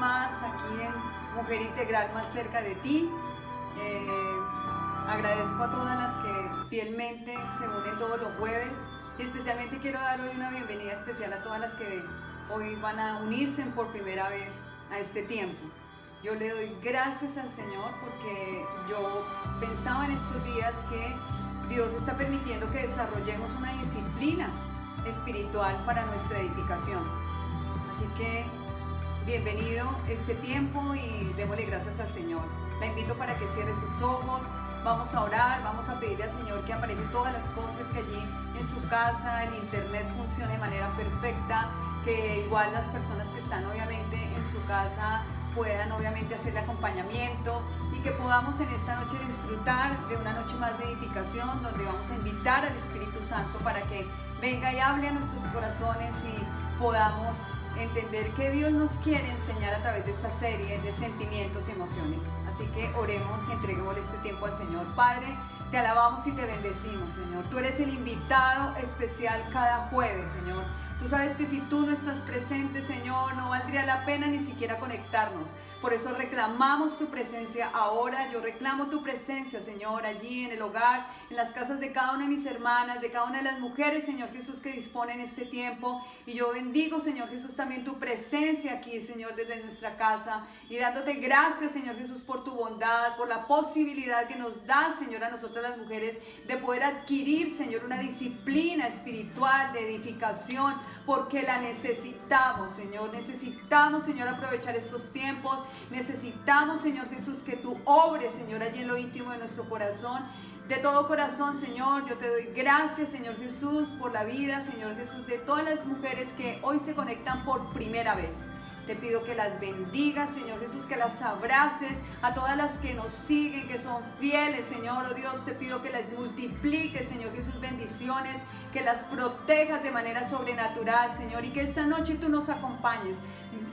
más aquí en Mujer Integral más cerca de ti. Agradezco a todas las que fielmente se unen todos los jueves y especialmente quiero dar hoy una bienvenida especial a todas las que hoy van a unirse por primera vez a este tiempo. Yo le doy gracias al Señor porque yo pensaba en estos días que Dios está permitiendo que desarrollemos una disciplina espiritual para nuestra edificación. Así que bienvenido este tiempo y démosle gracias al Señor. La invito para que cierre sus ojos, vamos a orar, vamos a pedirle al Señor que apareje todas las cosas, que allí en su casa el internet funcione de manera perfecta, que igual las personas que están obviamente en su casa puedan obviamente hacerle acompañamiento y que podamos en esta noche disfrutar de una noche más de edificación donde vamos a invitar al Espíritu Santo para que venga y hable a nuestros corazones y podamos entender que Dios nos quiere enseñar a través de esta serie de sentimientos y emociones. Así que oremos y entreguémosle este tiempo al Señor. Padre, te alabamos y te bendecimos, Señor. Tú eres el invitado especial cada jueves, Señor. Tú sabes que si tú no estás presente, Señor, no valdría la pena ni siquiera conectarnos. Por eso reclamamos tu presencia ahora. Yo reclamo tu presencia, Señor, allí en el hogar, en las casas de cada una de mis hermanas, de cada una de las mujeres, Señor Jesús, que disponen este tiempo. Y yo bendigo, Señor Jesús, también tu presencia aquí, Señor, desde nuestra casa. Y dándote gracias, Señor Jesús, por tu bondad, por la posibilidad que nos das, Señor, a nosotras las mujeres, de poder adquirir, Señor, una disciplina espiritual de edificación, porque la necesitamos, Señor. Necesitamos, Señor, aprovechar estos tiempos. Necesitamos, Señor Jesús, que tú obres, Señor, allí en lo íntimo de nuestro corazón. De todo corazón, Señor, yo te doy gracias, Señor Jesús, por la vida, Señor Jesús, de todas las mujeres que hoy se conectan por primera vez. Te pido que las bendigas, Señor Jesús, que las abraces, a todas las que nos siguen, que son fieles, Señor, oh Dios, te pido que las multipliques, Señor Jesús, bendiciones, que las protejas de manera sobrenatural, Señor, y que esta noche tú nos acompañes.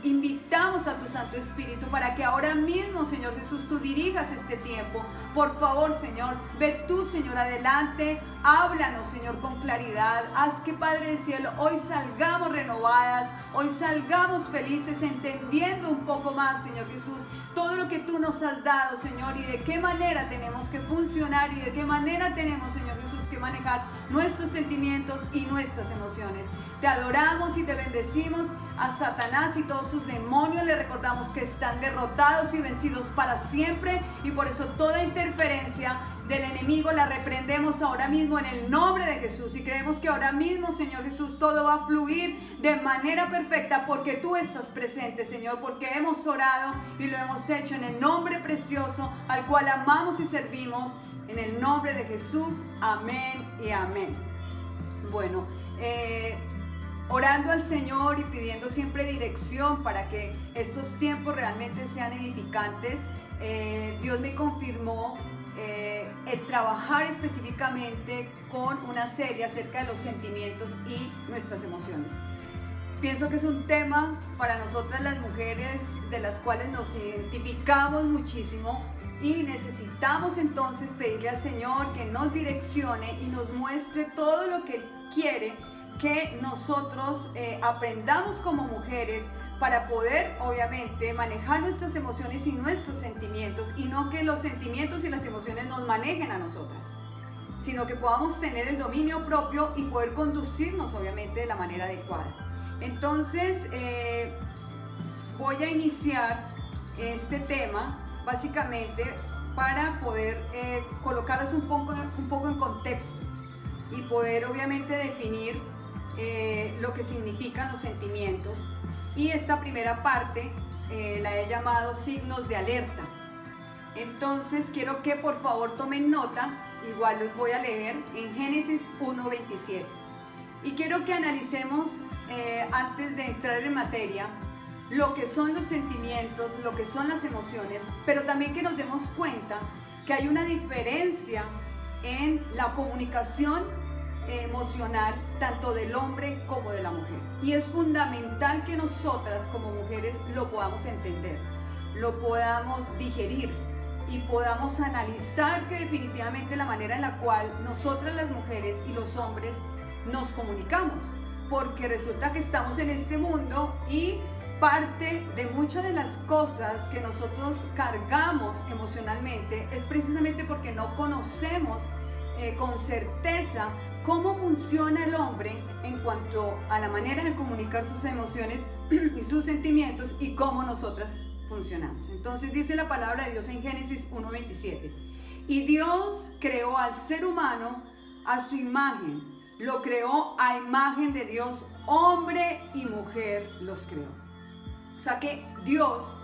Invitamos a tu Santo Espíritu para que ahora mismo, Señor Jesús, tú dirijas este tiempo. Por favor, Señor, ve tú, Señor, adelante. Háblanos, Señor, con claridad. Haz que, Padre del Cielo, hoy salgamos renovadas, hoy salgamos felices, entendiendo un poco más, Señor Jesús, todo lo que tú nos has dado, Señor, y de qué manera tenemos que funcionar y de qué manera tenemos, Señor Jesús, que manejar nuestros sentimientos y nuestras emociones. Te adoramos y te bendecimos. A Satanás y todos sus demonios le recordamos que están derrotados y vencidos para siempre, y por eso toda interferencia del enemigo la reprendemos ahora mismo en el nombre de Jesús, y creemos que ahora mismo, Señor Jesús, todo va a fluir de manera perfecta porque tú estás presente, Señor, porque hemos orado y lo hemos hecho en el nombre precioso al cual amamos y servimos, en el nombre de Jesús. Amén y amén. Bueno, orando al Señor y pidiendo siempre dirección para que estos tiempos realmente sean edificantes, Dios me confirmó el trabajar específicamente con una serie acerca de los sentimientos y nuestras emociones. Pienso que es un tema para nosotras las mujeres de las cuales nos identificamos muchísimo y necesitamos entonces pedirle al Señor que nos direccione y nos muestre todo lo que Él quiere que nosotros aprendamos como mujeres para poder obviamente manejar nuestras emociones y nuestros sentimientos, y no que los sentimientos y las emociones nos manejen a nosotras, sino que podamos tener el dominio propio y poder conducirnos obviamente de la manera adecuada. Entonces voy a iniciar este tema básicamente para poder colocarlos un poco en contexto y poder obviamente definir lo que significan los sentimientos. Y esta primera parte la he llamado signos de alerta. Entonces quiero que por favor tomen nota, igual los voy a leer en Génesis 1:27. Y quiero que analicemos antes de entrar en materia lo que son los sentimientos, lo que son las emociones, pero también que nos demos cuenta que hay una diferencia en la comunicación emocional tanto del hombre como de la mujer, y es fundamental que nosotras como mujeres lo podamos entender, lo podamos digerir y podamos analizar que definitivamente la manera en la cual nosotras las mujeres y los hombres nos comunicamos, porque resulta que estamos en este mundo y parte de muchas de las cosas que nosotros cargamos emocionalmente es precisamente porque no conocemos con certeza cómo funciona el hombre en cuanto a la manera de comunicar sus emociones y sus sentimientos y cómo nosotras funcionamos. Entonces dice la palabra de Dios en Génesis 1:27. Y Dios creó al ser humano a su imagen, lo creó a imagen de Dios, hombre y mujer los creó. O sea que Dios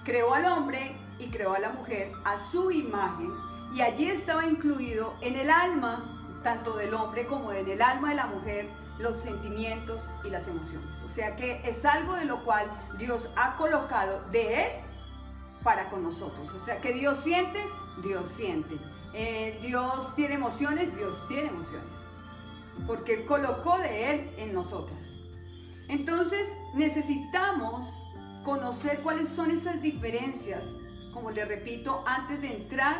creó al hombre y creó a la mujer a su imagen, y allí estaba incluido en el alma, tanto del hombre como en el alma de la mujer, los sentimientos y las emociones. O sea que es algo de lo cual Dios ha colocado de Él para con nosotros. O sea que Dios siente, Dios siente. Dios tiene emociones, Dios tiene emociones. Porque Él colocó de Él en nosotras. Entonces necesitamos conocer cuáles son esas diferencias, como le repito, antes de entrar,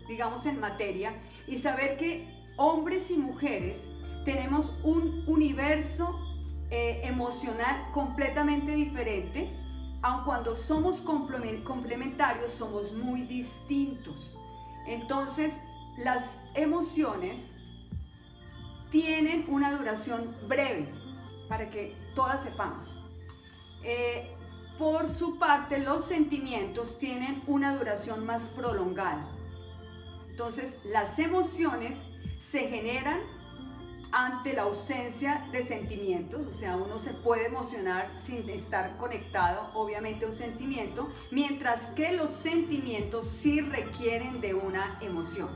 digamos, en materia, y saber que hombres y mujeres tenemos un universo emocional completamente diferente, aun cuando somos complementarios, somos muy distintos. Entonces, las emociones tienen una duración breve, para que todas sepamos. Por su parte, los sentimientos tienen una duración más prolongada. Entonces, las emociones se generan ante la ausencia de sentimientos, o sea, uno se puede emocionar sin estar conectado, obviamente, a un sentimiento, mientras que los sentimientos sí requieren de una emoción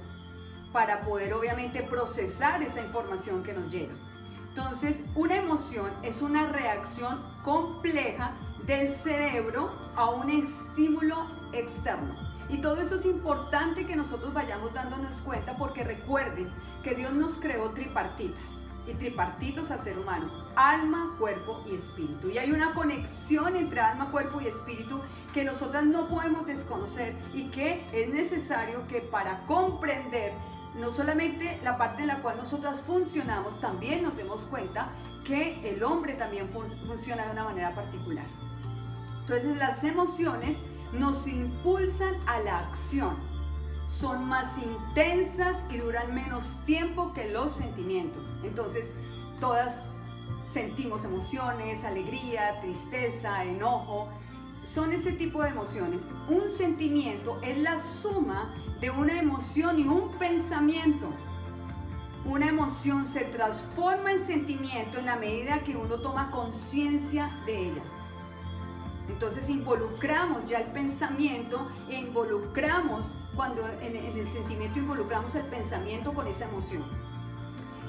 para poder, obviamente, procesar esa información que nos llega. Entonces, una emoción es una reacción compleja del cerebro a un estímulo externo. Y todo eso es importante que nosotros vayamos dándonos cuenta, porque recuerden que Dios nos creó tripartitas y tripartitos al ser humano: alma, cuerpo y espíritu. Y hay una conexión entre alma, cuerpo y espíritu que nosotras no podemos desconocer, y que es necesario que para comprender no solamente la parte en la cual nosotras funcionamos, también nos demos cuenta que el hombre también funciona de una manera particular. Entonces, las emociones nos impulsan a la acción, son más intensas y duran menos tiempo que los sentimientos. Entonces, todas sentimos emociones: alegría, tristeza, enojo, son ese tipo de emociones. Un sentimiento es la suma de una emoción y un pensamiento. Una emoción se transforma en sentimiento en la medida que uno toma conciencia de ella. Entonces involucramos ya el pensamiento e involucramos, cuando en el sentimiento involucramos el pensamiento con esa emoción.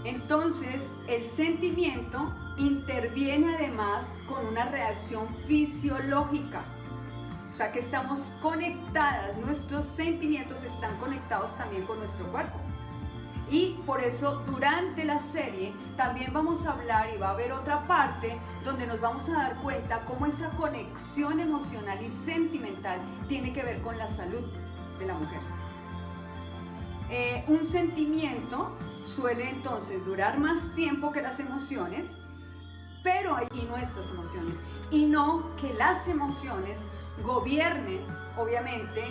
Entonces el sentimiento interviene además con una reacción fisiológica. O sea que estamos conectadas, nuestros sentimientos están conectados también con nuestro cuerpo. Y por eso durante la serie también vamos a hablar, y va a haber otra parte donde nos vamos a dar cuenta cómo esa conexión emocional y sentimental tiene que ver con la salud de la mujer. Un sentimiento suele entonces durar más tiempo que las emociones, pero y nuestras emociones, y no que las emociones gobiernen, obviamente,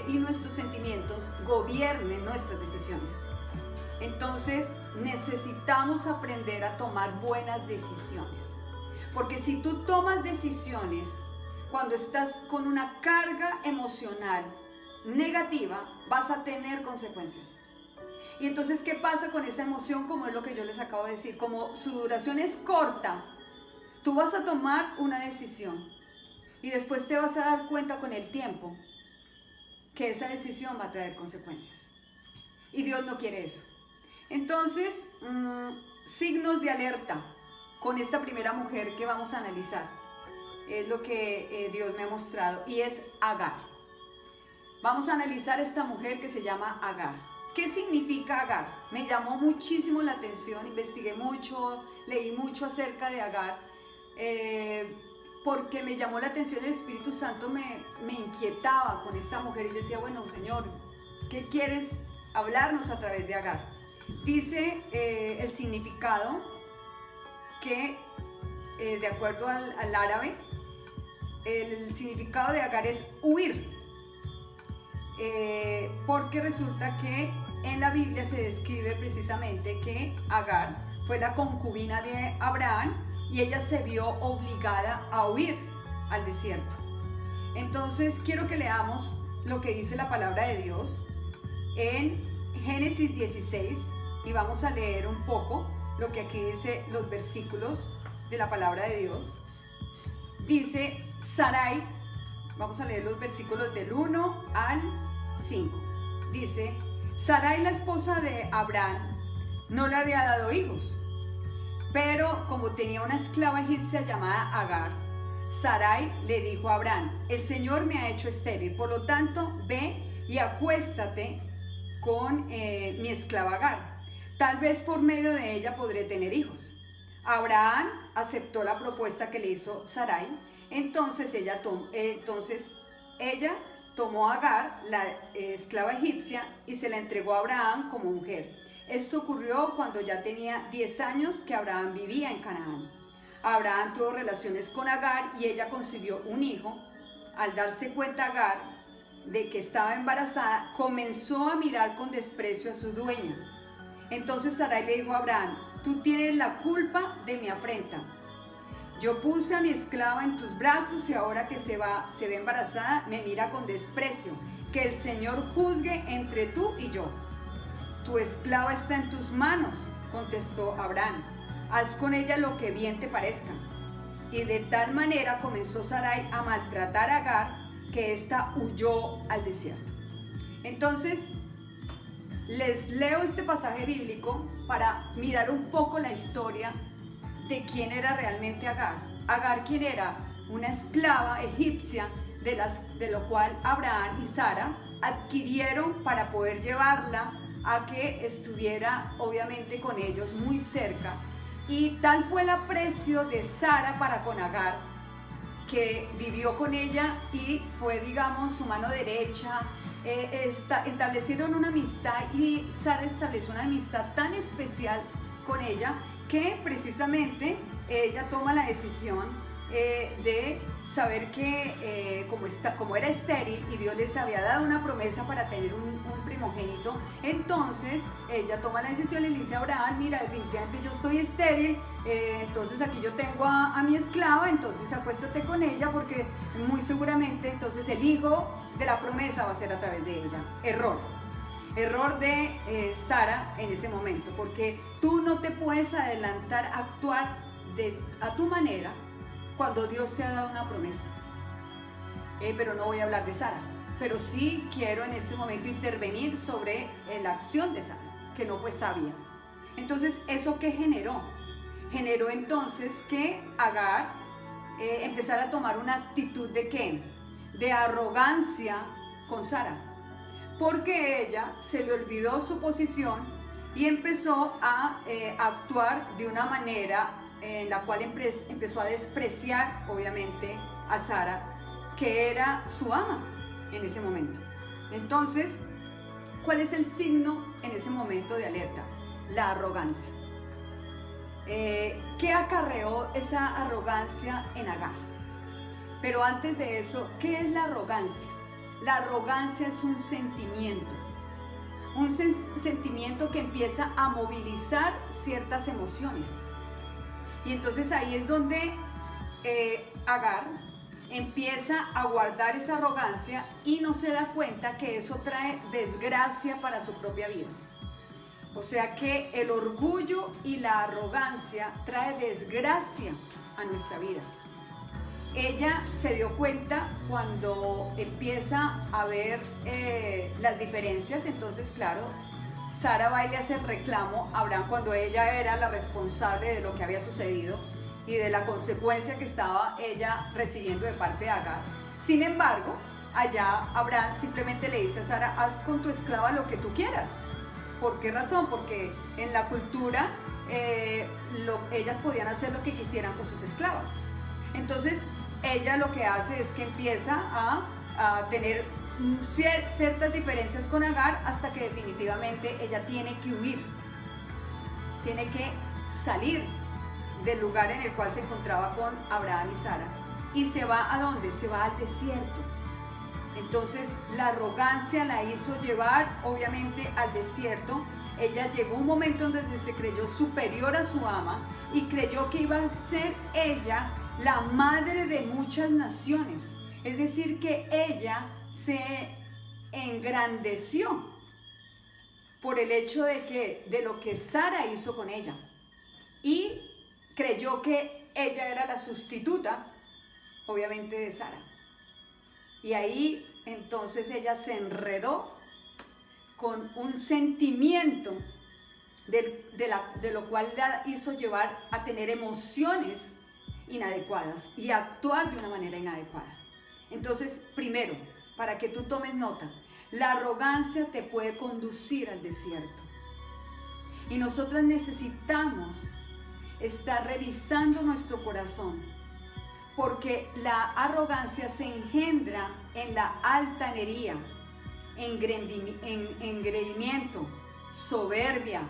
y nuestros sentimientos gobiernen nuestras decisiones. Entonces necesitamos aprender a tomar buenas decisiones, porque si tú tomas decisiones cuando estás con una carga emocional negativa, vas a tener consecuencias. Y entonces, ¿qué pasa con esa emoción? Como es lo que yo les acabo de decir, como su duración es corta, tú vas a tomar una decisión y después te vas a dar cuenta con el tiempo que esa decisión va a traer consecuencias. Y Dios no quiere eso. Entonces, signos de alerta con esta primera mujer que vamos a analizar. Es lo que Dios me ha mostrado, y es Agar. Vamos a analizar esta mujer que se llama Agar. ¿Qué significa Agar? Me llamó muchísimo la atención, investigué mucho, leí mucho acerca de Agar, porque me llamó la atención. El Espíritu Santo me inquietaba con esta mujer, y yo decía, bueno, Señor, ¿qué quieres hablarnos a través de Agar? Dice el significado que, de acuerdo al árabe, el significado de Agar es huir, porque resulta que en la Biblia se describe precisamente que Agar fue la concubina de Abraham y ella se vio obligada a huir al desierto. Entonces quiero que leamos lo que dice la palabra de Dios en Génesis 16 y vamos a leer un poco lo que aquí dice los versículos de la palabra de Dios. Dice Sarai, vamos a leer los versículos del 1 al 5. Dice: Sarai, la esposa de Abraham, no le había dado hijos, pero como tenía una esclava egipcia llamada Agar, Sarai le dijo a Abraham: el Señor me ha hecho estéril, por lo tanto ve y acuéstate con mi esclava Agar, tal vez por medio de ella podré tener hijos. Abraham aceptó la propuesta que le hizo Sarai. Entonces ella tomó a Agar, la esclava egipcia, y se la entregó a Abraham como mujer. Esto ocurrió cuando ya tenía 10 años que Abraham vivía en Canaán. Abraham tuvo relaciones con Agar y ella concibió un hijo. Al darse cuenta Agar de que estaba embarazada, comenzó a mirar con desprecio a su dueña. Entonces Sarai le dijo a Abraham: tú tienes la culpa de mi afrenta. Yo puse a mi esclava en tus brazos y ahora que se ve embarazada, me mira con desprecio. Que el Señor juzgue entre tú y yo. Tu esclava está en tus manos, contestó Abraham. Haz con ella lo que bien te parezca. Y de tal manera comenzó Sarai a maltratar a Agar, que ésta huyó al desierto. Entonces, les leo este pasaje bíblico para mirar un poco la historia de quién era realmente Agar. Agar, ¿quién era? Una esclava egipcia de lo cual Abraham y Sara adquirieron para poder llevarla a que estuviera obviamente con ellos muy cerca. Y tal fue el aprecio de Sara para con Agar, que vivió con ella y fue, digamos, su mano derecha. Establecieron una amistad y Sara estableció una amistad tan especial con ella que precisamente ella toma la decisión de saber que como era estéril y Dios les había dado una promesa para tener un primogénito, entonces ella toma la decisión y le dice a Abraham: mira, definitivamente yo estoy estéril, entonces aquí yo tengo a mi esclava, entonces acuéstate con ella porque muy seguramente entonces el hijo de la promesa va a ser a través de ella. Error de Sara en ese momento, porque tú no te puedes adelantar a actuar a tu manera cuando Dios te ha dado una promesa. Pero no voy a hablar de Sara, pero sí quiero en este momento intervenir sobre la acción de Sara, que no fue sabia. Entonces, ¿eso qué generó? Generó entonces que Agar empezara a tomar una actitud de ¿qué? De arrogancia con Sara, porque ella se le olvidó su posición y empezó a actuar de una manera en la cual empezó a despreciar obviamente a Sara, que era su ama en ese momento. Entonces, ¿cuál es el signo en ese momento de alerta? La arrogancia. ¿Qué acarreó esa arrogancia en Agar? Pero antes de eso, ¿qué es la arrogancia? La arrogancia es un sentimiento que empieza a movilizar ciertas emociones. Y entonces ahí es donde Agar empieza a guardar esa arrogancia y no se da cuenta que eso trae desgracia para su propia vida. O sea que el orgullo y la arrogancia trae desgracia a nuestra vida. Ella se dio cuenta cuando empieza a ver las diferencias. Entonces, claro, Sara va y le hace el reclamo a Abraham cuando ella era la responsable de lo que había sucedido y de la consecuencia que estaba ella recibiendo de parte de Agar. Sin embargo, allá Abraham simplemente le dice a Sara: haz con tu esclava lo que tú quieras. ¿Por qué razón? Porque en la cultura ellas podían hacer lo que quisieran con sus esclavas. Entonces ella lo que hace es que empieza a tener ciertas diferencias con Agar hasta que definitivamente ella tiene que huir, tiene que salir del lugar en el cual se encontraba con Abraham y Sara. y se va ¿a dónde? Se va al desierto. Entonces la arrogancia la hizo llevar obviamente al desierto. Ella llegó a un momento donde se creyó superior a su ama y creyó que iba a ser ella la madre de muchas naciones. Es decir, que ella se engrandeció por el hecho de lo que Sara hizo con ella. Y creyó que ella era la sustituta, obviamente, de Sara. Y ahí entonces ella se enredó con un sentimiento de lo cual la hizo llevar a tener emociones inadecuadas y a actuar de una manera inadecuada. Entonces, primero, para que tú tomes nota, la arrogancia te puede conducir al desierto. Y nosotras necesitamos estar revisando nuestro corazón, porque la arrogancia se engendra en la altanería, engreimiento, soberbia,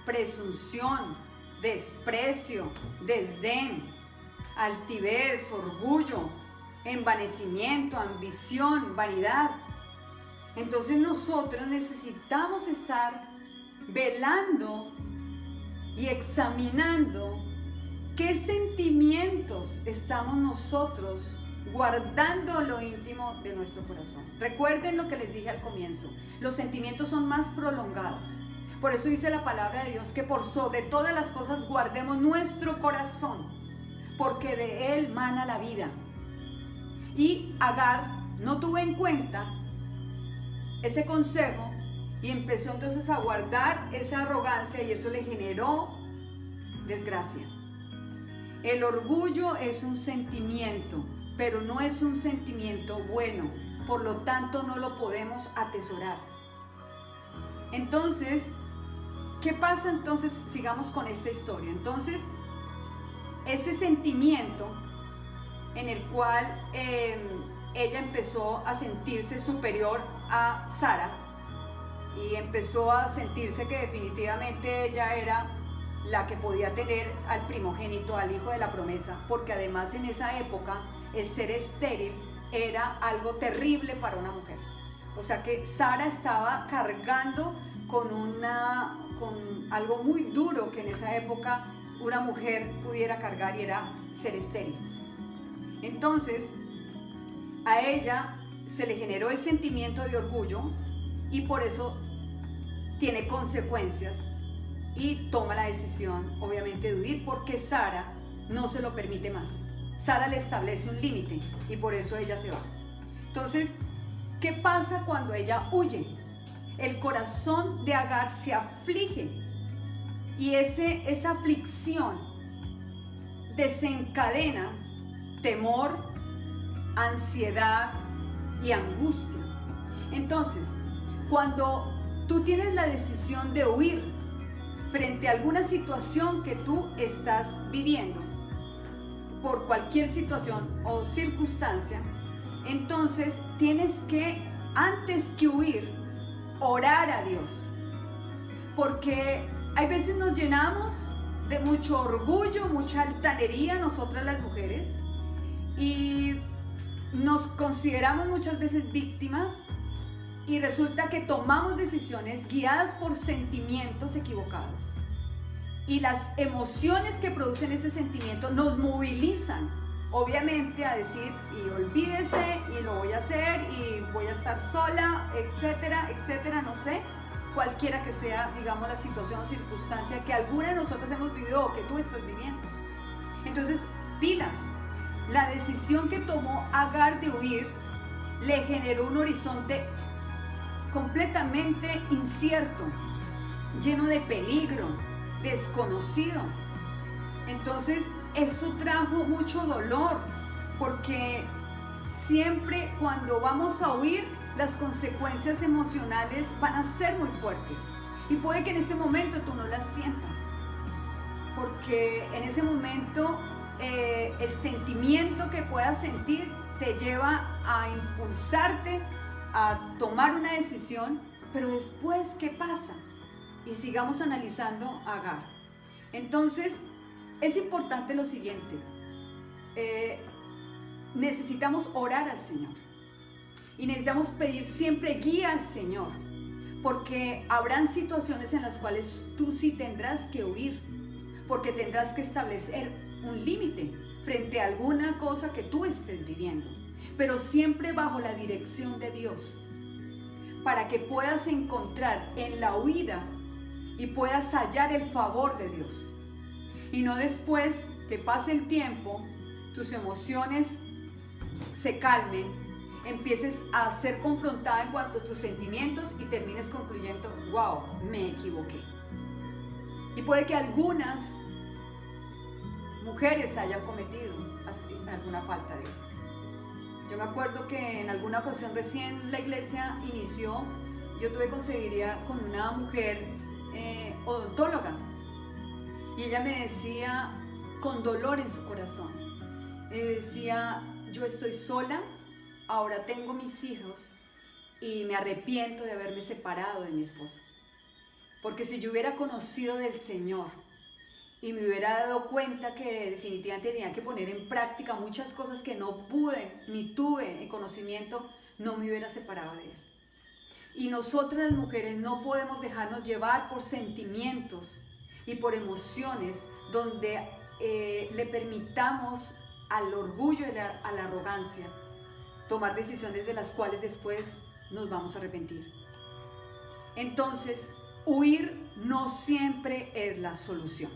presunción, desprecio, desdén, altivez, orgullo, envanecimiento, ambición, vanidad. Entonces nosotros necesitamos estar velando y examinando qué sentimientos estamos nosotros guardando en lo íntimo de nuestro corazón. Recuerden lo que les dije al comienzo, los sentimientos son más prolongados. Por eso dice la palabra de Dios que por sobre todas las cosas guardemos nuestro corazón, porque de él mana la vida. Y Agar no tuvo en cuenta ese consejo y empezó entonces a guardar esa arrogancia y eso le generó desgracia. El orgullo es un sentimiento, pero no es un sentimiento bueno, por lo tanto no lo podemos atesorar. Entonces, ¿qué pasa entonces? Sigamos con esta historia. Entonces, ese sentimiento en el cual ella empezó a sentirse superior a Sara y empezó a sentirse que definitivamente ella era la que podía tener al primogénito, al hijo de la promesa, porque además en esa época el ser estéril era algo terrible para una mujer. O sea que Sara estaba cargando con algo muy duro que en esa época una mujer pudiera cargar y era ser estéril. Entonces a ella se le generó el sentimiento de orgullo y por eso tiene consecuencias y toma la decisión obviamente de huir, porque Sara no se lo permite más. Sara le establece un límite y por eso ella se va. Entonces, ¿qué pasa cuando ella huye? El corazón de Agar se aflige y esa aflicción desencadena temor, ansiedad y angustia. Entonces, cuando tú tienes la decisión de huir frente a alguna situación que tú estás viviendo, por cualquier situación o circunstancia, entonces tienes que, antes que huir, orar a Dios. Porque hay veces nos llenamos de mucho orgullo, mucha altanería, nosotras las mujeres, y nos consideramos muchas veces víctimas y resulta que tomamos decisiones guiadas por sentimientos equivocados. Y las emociones que producen ese sentimiento nos movilizan, obviamente, a decir, y olvídese, y lo voy a hacer, y voy a estar sola, etcétera, etcétera, no sé, cualquiera que sea, digamos, la situación o circunstancia que alguna de nosotros hemos vivido o que tú estás viviendo. Entonces, pilas, la decisión que tomó Agar de huir le generó un horizonte completamente incierto, lleno de peligro, desconocido. Entonces eso trajo mucho dolor, porque siempre cuando vamos a huir, las consecuencias emocionales van a ser muy fuertes y puede que en ese momento tú no las sientas, porque en ese momento el sentimiento que puedas sentir te lleva a impulsarte a tomar una decisión, pero después, ¿qué pasa? Y sigamos analizando a Agar. Entonces, es importante lo siguiente. necesitamos orar al Señor. Y necesitamos pedir siempre guía al Señor. Porque habrán situaciones en las cuales tú sí tendrás que huir. Porque tendrás que establecer un límite frente a alguna cosa que tú estés viviendo. Pero siempre bajo la dirección de Dios. Para que puedas encontrar en la huida y puedas hallar el favor de Dios. Y no después que pase el tiempo, tus emociones se calmen, empieces a ser confrontada en cuanto a tus sentimientos y termines concluyendo, wow, me equivoqué. Y puede que algunas mujeres hayan cometido alguna falta de esas. Yo me acuerdo que en alguna ocasión recién la iglesia inició, yo tuve consejería con una mujer odontóloga y ella me decía con dolor en su corazón, me decía, yo estoy sola, ahora tengo mis hijos y me arrepiento de haberme separado de mi esposo, porque si yo hubiera conocido del Señor y me hubiera dado cuenta que definitivamente tenía que poner en práctica muchas cosas que no pude ni tuve en conocimiento, no me hubiera separado de él. Y nosotras las mujeres no podemos dejarnos llevar por sentimientos y por emociones donde le permitamos al orgullo y a la arrogancia tomar decisiones de las cuales después nos vamos a arrepentir. Entonces, huir no siempre es la solución.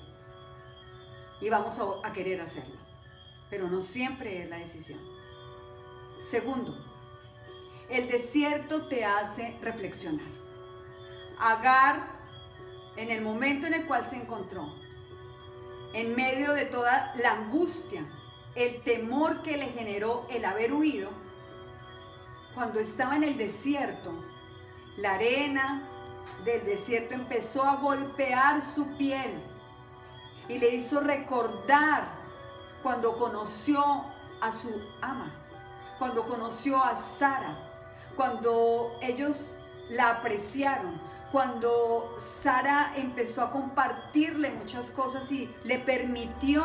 Y vamos a querer hacerlo, pero no siempre es la decisión. Segundo, el desierto te hace reflexionar. Agar, en el momento en el cual se encontró, en medio de toda la angustia, el temor que le generó el haber huido, cuando estaba en el desierto, la arena del desierto empezó a golpear su piel y le hizo recordar cuando conoció a su ama, cuando conoció a Sara, cuando ellos la apreciaron, cuando Sara empezó a compartirle muchas cosas y le permitió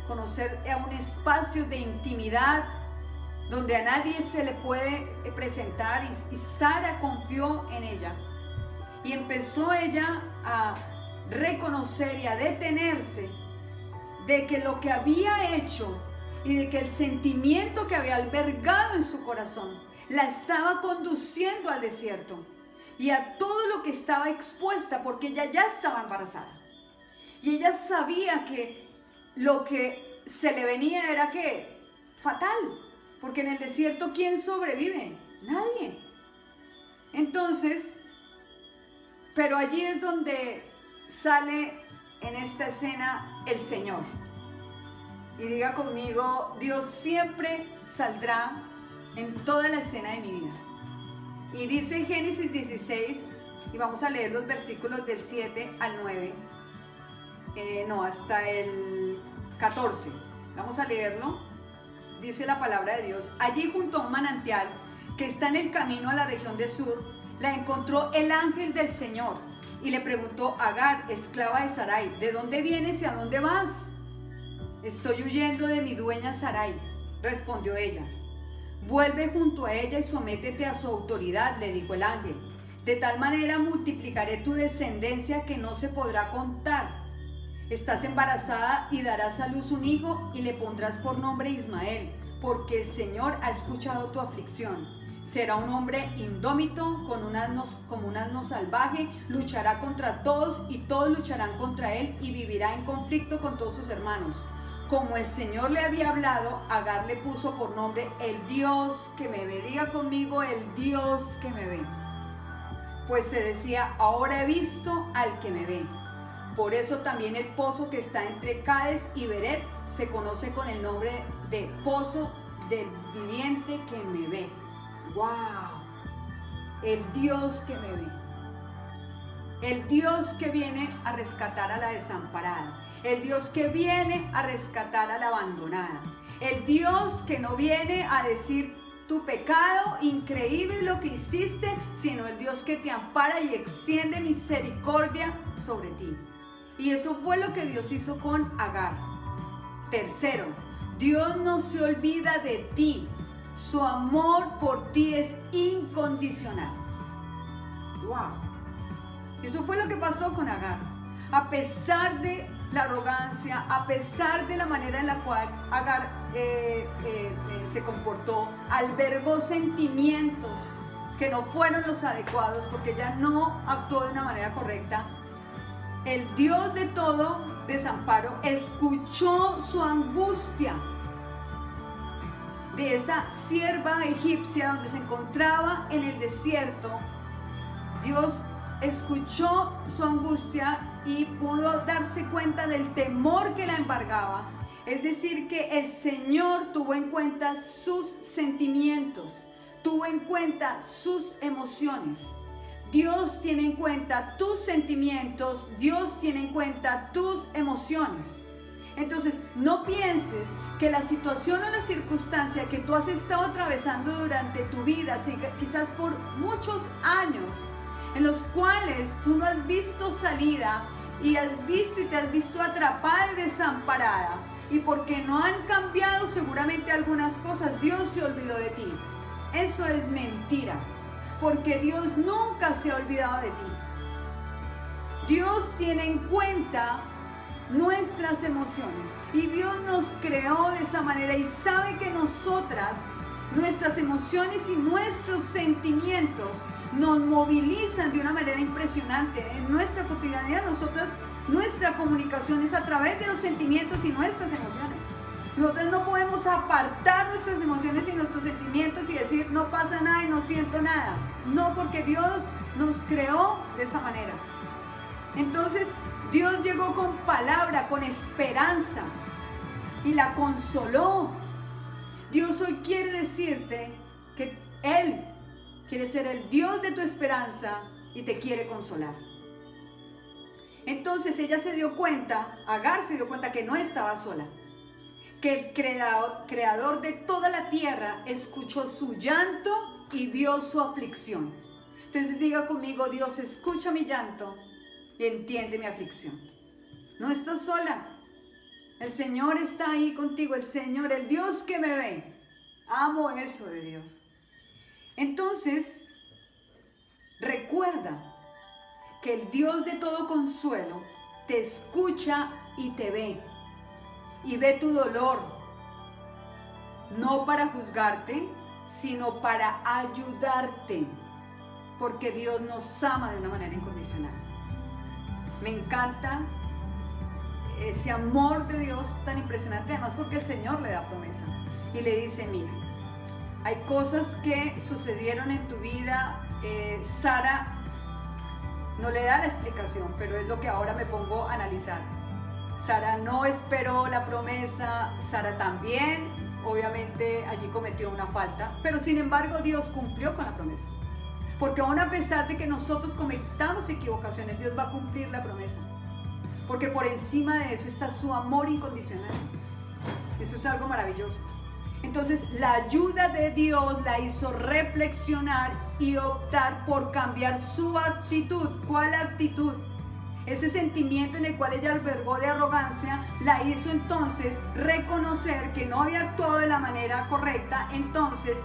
conocer a un espacio de intimidad donde a nadie se le puede presentar, y Sara confió en ella y empezó ella a reconocer y a detenerse de que lo que había hecho y de que el sentimiento que había albergado en su corazón la estaba conduciendo al desierto y a todo lo que estaba expuesta, porque ella ya estaba embarazada y ella sabía que lo que se le venía era que fatal, porque en el desierto ¿quién sobrevive? Nadie. Entonces, pero allí es donde sale en esta escena el Señor. Y diga conmigo, Dios siempre saldrá en toda la escena de mi vida. Y dice en Génesis 16, y vamos a leer los versículos del 7 al 9, hasta el 14. Vamos a leerlo. Dice la palabra de Dios: allí junto a un manantial que está en el camino a la región de Sur, la encontró el ángel del Señor y le preguntó a Agar, esclava de Sarai, ¿de dónde vienes y a dónde vas? Estoy huyendo de mi dueña Sarai, respondió ella. Vuelve junto a ella y sométete a su autoridad, le dijo el ángel. De tal manera multiplicaré tu descendencia que no se podrá contar. Estás embarazada y darás a luz un hijo y le pondrás por nombre Ismael, porque el Señor ha escuchado tu aflicción. Será un hombre indómito, como un asno salvaje, luchará contra todos y todos lucharán contra él y vivirá en conflicto con todos sus hermanos. Como el Señor le había hablado, Agar le puso por nombre el Dios que me ve. Diga conmigo, el Dios que me ve. Pues se decía, ahora he visto al que me ve. Por eso también el pozo que está entre Cades y Beret se conoce con el nombre de pozo del viviente que me ve. ¡Wow! El Dios que me ve. El Dios que viene a rescatar a la desamparada. El Dios que viene a rescatar a la abandonada. El Dios que no viene a decir tu pecado, increíble lo que hiciste, sino el Dios que te ampara y extiende misericordia sobre ti. Y eso fue lo que Dios hizo con Agar. Tercero, Dios no se olvida de ti. Su amor por ti es incondicional. ¡Wow! Eso fue lo que pasó con Agar. A pesar de la arrogancia, a pesar de la manera en la cual Agar se comportó, albergó sentimientos que no fueron los adecuados porque ella no actuó de una manera correcta, el Dios de todo desamparo escuchó su angustia de esa sierva egipcia donde se encontraba en el desierto. Dios escuchó su angustia y pudo darse cuenta del temor que la embargaba. Es decir, que el Señor tuvo en cuenta sus sentimientos, tuvo en cuenta sus emociones. Dios tiene en cuenta tus sentimientos, Dios tiene en cuenta tus emociones. Entonces, no pienses que la situación o la circunstancia que tú has estado atravesando durante tu vida, quizás por muchos años, en los cuales tú no has visto salida y te has visto atrapada y desamparada, y porque no han cambiado seguramente algunas cosas, Dios se olvidó de ti. Eso es mentira, porque Dios nunca se ha olvidado de ti. Dios tiene en cuenta nuestras emociones y Dios nos creó de esa manera y sabe que nuestras emociones y nuestros sentimientos nos movilizan de una manera impresionante. En nuestra cotidianidad, nuestra comunicación es a través de los sentimientos y nuestras emociones. Nosotros no podemos apartar nuestras emociones y nuestros sentimientos y decir no pasa nada y no siento nada. No, porque Dios nos creó de esa manera. Entonces, Dios llegó con palabra, con esperanza y la consoló. Dios hoy quiere decirte que Él quiere ser el Dios de tu esperanza y te quiere consolar. Entonces ella se dio cuenta, Agar se dio cuenta que no estaba sola, que el creador de toda la tierra escuchó su llanto y vio su aflicción. Entonces diga conmigo: Dios escucha mi llanto y entiende mi aflicción. No estás sola. El Señor está ahí contigo, el Señor, el Dios que me ve. Amo eso de Dios. Entonces, recuerda que el Dios de todo consuelo te escucha y te ve. Y ve tu dolor, no para juzgarte, sino para ayudarte, porque Dios nos ama de una manera incondicional. Me encanta ese amor de Dios tan impresionante, además porque el Señor le da promesa y le dice: mira, hay cosas que sucedieron en tu vida. Sara no le da la explicación, pero es lo que ahora me pongo a analizar. Sara no esperó la promesa, Sara también, obviamente allí cometió una falta, pero sin embargo Dios cumplió con la promesa. Porque aún a pesar de que nosotros cometamos equivocaciones, Dios va a cumplir la promesa. Porque por encima de eso está su amor incondicional. Eso es algo maravilloso. Entonces, la ayuda de Dios la hizo reflexionar y optar por cambiar su actitud. ¿Cuál actitud? Ese sentimiento en el cual ella albergó de arrogancia la hizo entonces reconocer que no había actuado de la manera correcta. Entonces,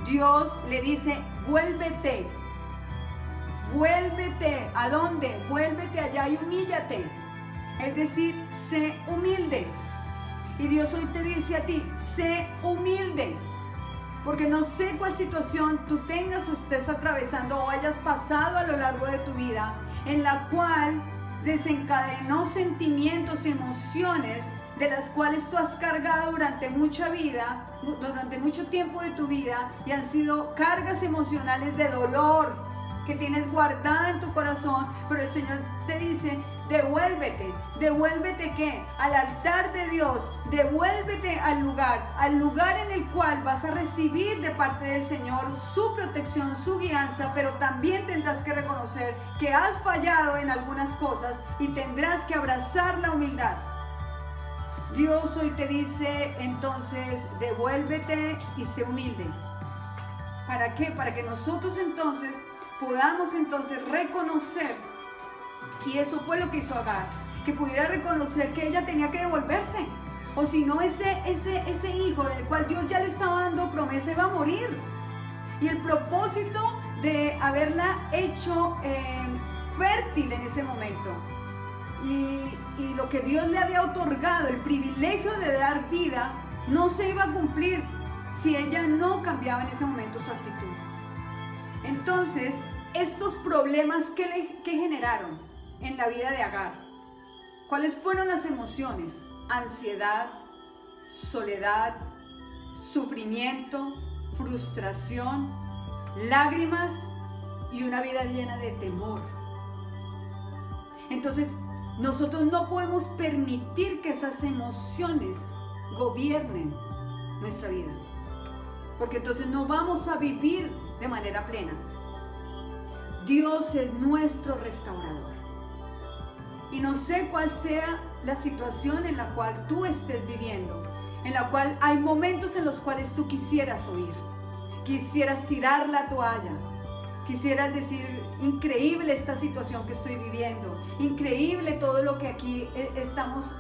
Dios le dice: vuélvete. Vuélvete. ¿A dónde? Vuélvete allá y humíllate. Es decir, sé humilde. Y Dios hoy te dice a ti: sé humilde. Porque no sé cuál situación tú tengas o estés atravesando o hayas pasado a lo largo de tu vida, en la cual desencadenó sentimientos y emociones de las cuales tú has cargado durante mucho tiempo de tu vida, y han sido cargas emocionales de dolor que tienes guardada en tu corazón. Pero el Señor te dice: devuélvete. ¿Devuélvete qué? Al altar de Dios. Devuélvete al lugar en el cual vas a recibir de parte del Señor su protección, su guianza, pero también tendrás que reconocer que has fallado en algunas cosas y tendrás que abrazar la humildad. Dios hoy te dice entonces: devuélvete y sé humilde. ¿Para qué? Para que nosotros entonces podamos reconocer, y eso fue lo que hizo Agar, que pudiera reconocer que ella tenía que devolverse, O si no, ese hijo del cual Dios ya le estaba dando promesa iba a morir. Y el propósito de haberla hecho fértil en ese momento y lo que Dios le había otorgado, el privilegio de dar vida, no se iba a cumplir si ella no cambiaba en ese momento su actitud. Entonces, estos problemas que generaron en la vida de Agar, ¿cuáles fueron las emociones? Ansiedad, soledad, sufrimiento, frustración, lágrimas y una vida llena de temor. Entonces, nosotros no podemos permitir que esas emociones gobiernen nuestra vida, porque entonces no vamos a vivir de manera plena. Dios es nuestro restaurador. Y no sé cuál sea la situación en la cual tú estés viviendo, en la cual hay momentos en los cuales tú quisieras huir, quisieras tirar la toalla, quisieras decir, increíble esta situación que estoy viviendo, increíble todo lo que aquí estamos